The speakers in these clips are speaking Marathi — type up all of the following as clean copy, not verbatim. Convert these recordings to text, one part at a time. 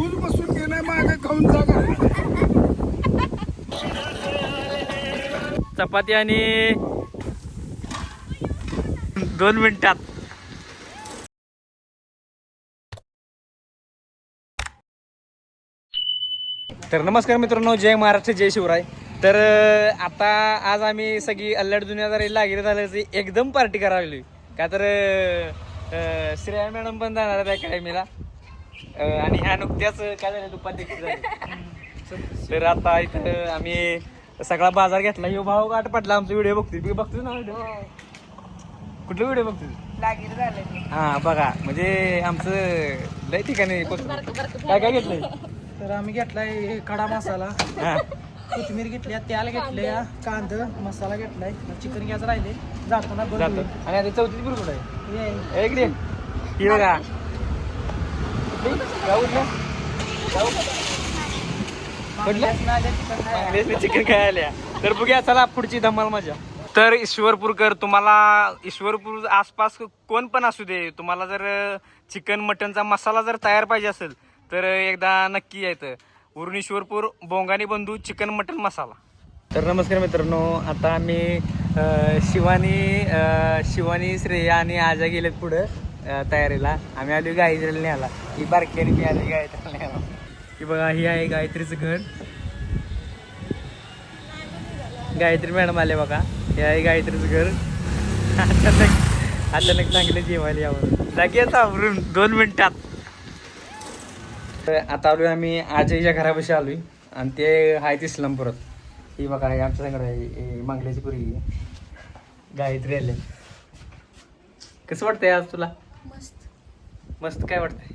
तूच बसून ते नाही मागे खाऊन जागा. चपाती आणि 2 मिनिटात. तर नमस्कार मित्रांनो, जय महाराष्ट्र, जय शिवराय. तर आता आज आम्ही सगळी अल्लड दुनियादारी लागेल झाल्याची एकदम पार्टी करायला. का तर श्रेया मॅडम पण जाणार आहे अकॅडमीला आणि ह्या नुकत्याच काय झालं दुपारी तर आता इथं आम्ही सगळा बाजार घेतला. यो भाऊ गाठ पडला. आमचा व्हिडिओ बघतोय ना व्हिडिओ. कुठला व्हिडिओ बघतोय? लागेल झालं. हा बघा, म्हणजे आमचं लय ठिकाणी काय काय घेतलंय. तर आम्ही घेतलाय खडा मसाला, हा कोथिंबीर घेतली, तेल घेतले, कांद मसाला घेतलाय, चिकन घ्यायचं राहिले जाताना जातो. आणि आता चौथी बरोबर कुठं आहे? इकडे ही बघा. चिकन खायला. तर बघूया चला पुढची धमाल मजा. तर ईश्वरपूरकर, तुम्हाला ईश्वरपूर आसपास कोण पण असू दे, तुम्हाला जर चिकन मटनचा मसाला जर तयार पाहिजे असेल तर एकदा नक्की यायचं. वरून ईश्वरपूर बोंगानी बंधू चिकन मटन मसाला. तर नमस्कार मित्रांनो, आता आम्ही शिवानी श्रेया आणि आजा गेलेत पुढं तयारीला. आम्ही आलो गायत्रीला न्यायला. ही बारकी आणि मी आली गायत्रीला न्यायला. ही बघा, ही आहे गायत्रीचं घर. गायत्री मॅडम आले बघा. हे आहे गायत्रीचं घर. अचानक चांगले जेवायला यावं लगेच आवरून 2 मिनिटात. आता आलोय आम्ही आजईच्या घरापाशी आलोय आणि ते आहे ते इस्लामपुरात. ही बघा, हे आमच्या संगड आहे मांगल्याची पुरी गायत्री आले. कसं वाटतंय आज तुला? मस्त मस्त. काय वाटतंय?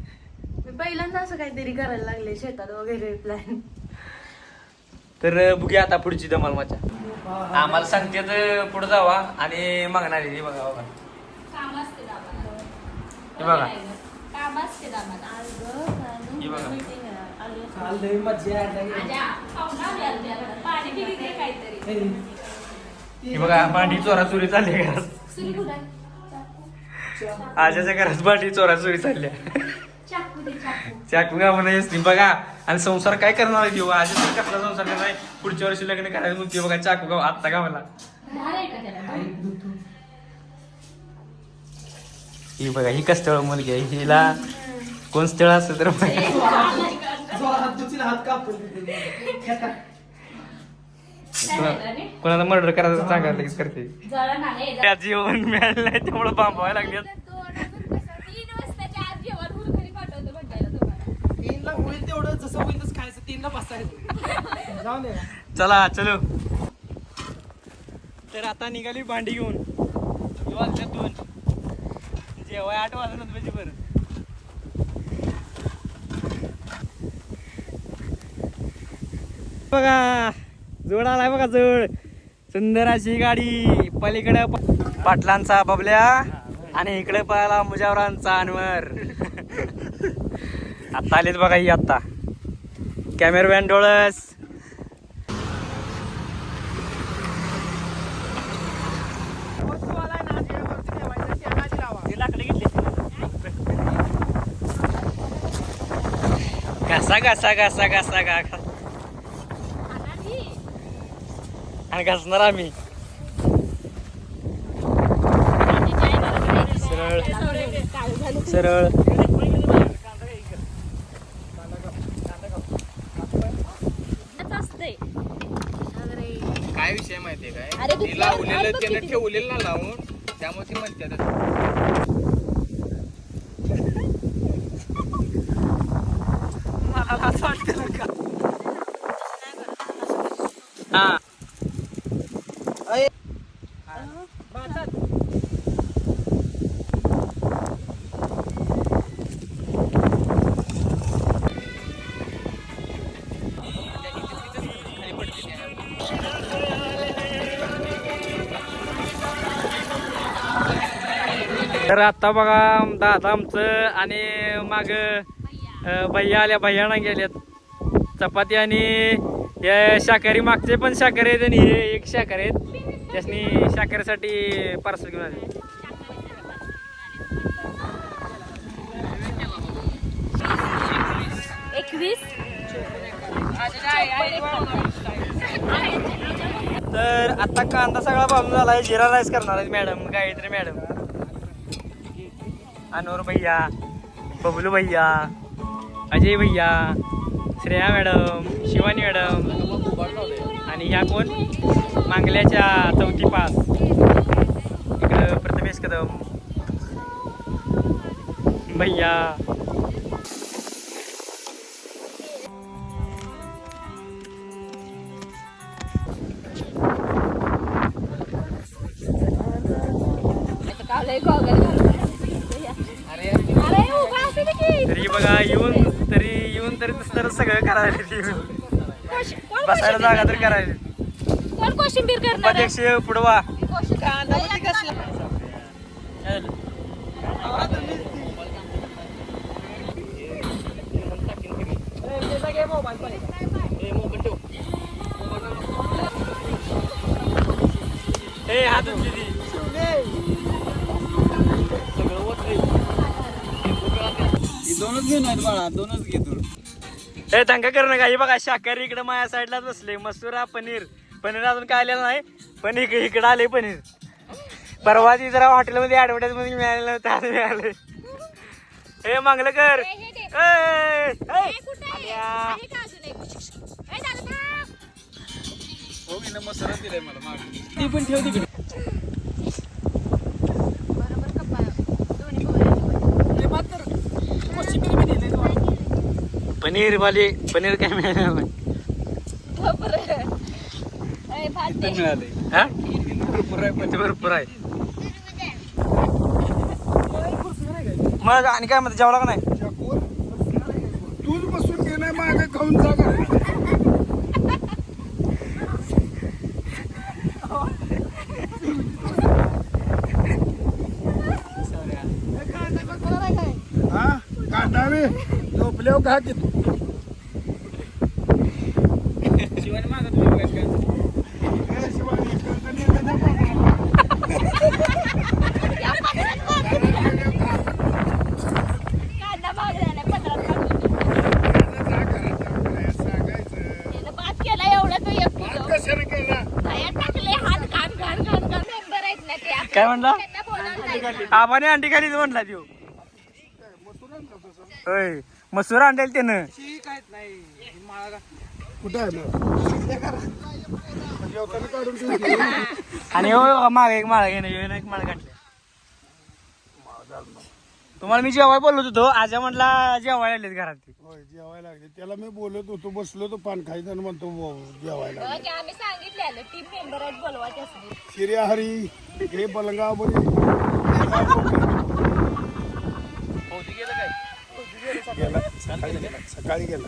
मी पहिल्यांदा असं काहीतरी करायला लागले शेतात वगैरे प्लॅन. तर बघूया आता पुढची धमाल मजा. आम्हाला सांगते तर पुढे जावा आणि मागणार हे बघा बघा. हे बघा, हे बघा. हे बघा, भांडी चोराचोरी चालली घरात. आजाच्या घरात भांडी चोराचोरी चालल्या. चाकू का म्हणायची बघा. आणि संसार काय करणार आहे किंवा आजी कसला संसार नाही. पुढच्या वर्षी लग्न करायचं म्हणते बघा. चाकू गाव आत्ता का मला. ही बघा, ही कस्तळ मुलगी आहे. हिला कोण स्थळ असतं तर कोणाला मर्डर करायचं सांगा लगेच करते. त्या जेवण मिळालं नाही त्यामुळे बांबावायला लागले. तेवढं जसं होईल तसं खायचं, 3ला बसायचं. जाऊन दे. चला चलो. तर आता निघाली भांडी घेऊन. वाजल्या 2. जेवाय 8 वाजत म्हणजे बरं. बघा, जोड आलाय बघा, जोड. सुंदर अशी गाडी. पलीकडे पाटलांचा बबल्या आणि इकडे पाहिला मुजावरांचा अनवर. आता आलेत बघा. ही आता कॅमेरामॅन डोळस. घासा घासा घासा घासा घा आणि घासणार आम्ही. सरळ सरळ. काय विषय माहितीये काय, ती लावलेलं त्यानं ठेवलेलं ना लावून, त्यामुळे ती म्हणते मला असं वाटतं का. हा तर आता बघा, दादा आमचं आणि माग भैया आल्या. भैयाना गेल्यात चपाती आणि हे शाकाहारी. मागचे पण शाकाहारी आहेत आणि हे एक शाकाहारी आहेत. त्यासनी शाकाहारीसाठी पार्सल घेऊन आले. 20. तर आता कांदा सगळा भाजून झालाय. जिरा राईस करणार आहेत मॅडम, गायत्री मॅडम, अनवर भैया, बबलू भैया, अजय भैया, श्रेया मॅडम, शिवानी मॅडम आणि ह्या कोण मांगल्याच्या चौथी पास इकडं प्रथमेश कदम भैया. तरी बघा येऊन तरी तर सगळं करायला बसायला जागा तरी करायला. कोण कोशिंबीर करणार अध्यक्ष पुढवा हात उचली दोनच घेऊन आहेत बाळा, दोनच घे तू. हे दंगा करू नका. हे बघा शाकाहारी इकडे माझ्या साईडलाच बसले. मसुरा पनीर अजून काय आलेलं नाही, पण इकडे आले पनीर. परवा ती जरा हॉटेलमध्ये ऍडव्हर्टाईज मध्ये मिळालेलं होतं, आज मिळाले. हे मागलं कर. हो मी मसाला दिलाय मला मागे. ती पण ठेव तिकडे. पनीर काय मिळालं नाही. मिळाले हा? भरपूर आहे पण भरपूर आहे. मग आणि काय म्हणते, जेवला का नाही? तूच बसून घे नाही मागे खाऊन जा घरात. हा कांदा रे झोपल्यावर खा की तू. शिवानी मागत नाही काय. ए, शिवानी, कंदनी येते ना बाबा. कांदा मागला 15 जा घरात जाऊन काय सांगायचं. भात केला एवढा तो 1 किलो. कशाने केला? टाकले हात घाण मेंबर आहेत ना ते. काय म्हणला? त्यांना बोलावलं. आबाने अंडी खाली म्हणला देऊ. होय मसूर आणलेल त्यानं. कुठं आहे मग जेवताना काढून ठेवली. आणि हो माग एक माळा घेणं एक माळा काढल्या. तुम्हाला मी जेवाय बोलत होतो, आजा म्हटला जेवायला आलेत घरात. होय जेवायला लागले. त्याला मी बोलत होतो, बसलो तो पान खायचं आणि म्हणतो जेवायला लागले. आम्ही सांगितलेलं टीम मेंबर आहेत बोलवायचे असते. शिर्या हरी हे बलगाव बरी गेला सकाळी गेला.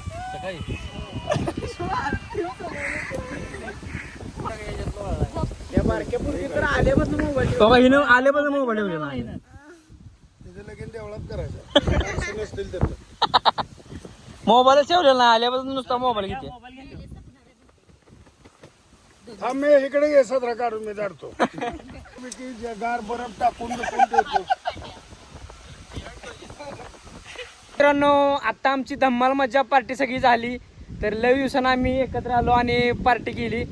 बाबा हिनं आल्यापासून मोबाईल ठेवलेला आहे. त्याचं लगीन देवळात करायचं नसतील तर. मोबाईलच ठेवलेला नाही, आल्यापासून नुसता मोबाईल घेते. थांब मी इकडे घे सदरा काढून मी जाडतो. गार बरफ टाकून ठेवतो. मित्रांनो आता आमची धम्माल मज्जा पार्टी सगळी झाली. तर लय दिवसानं आम्ही एकत्र आलो आणि पार्टी केली.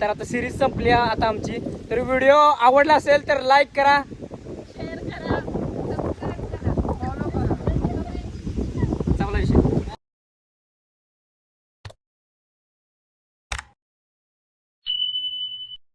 तर आता सिरीज संपली आता आमची. तर व्हिडिओ आवडला असेल तर लाईक करा,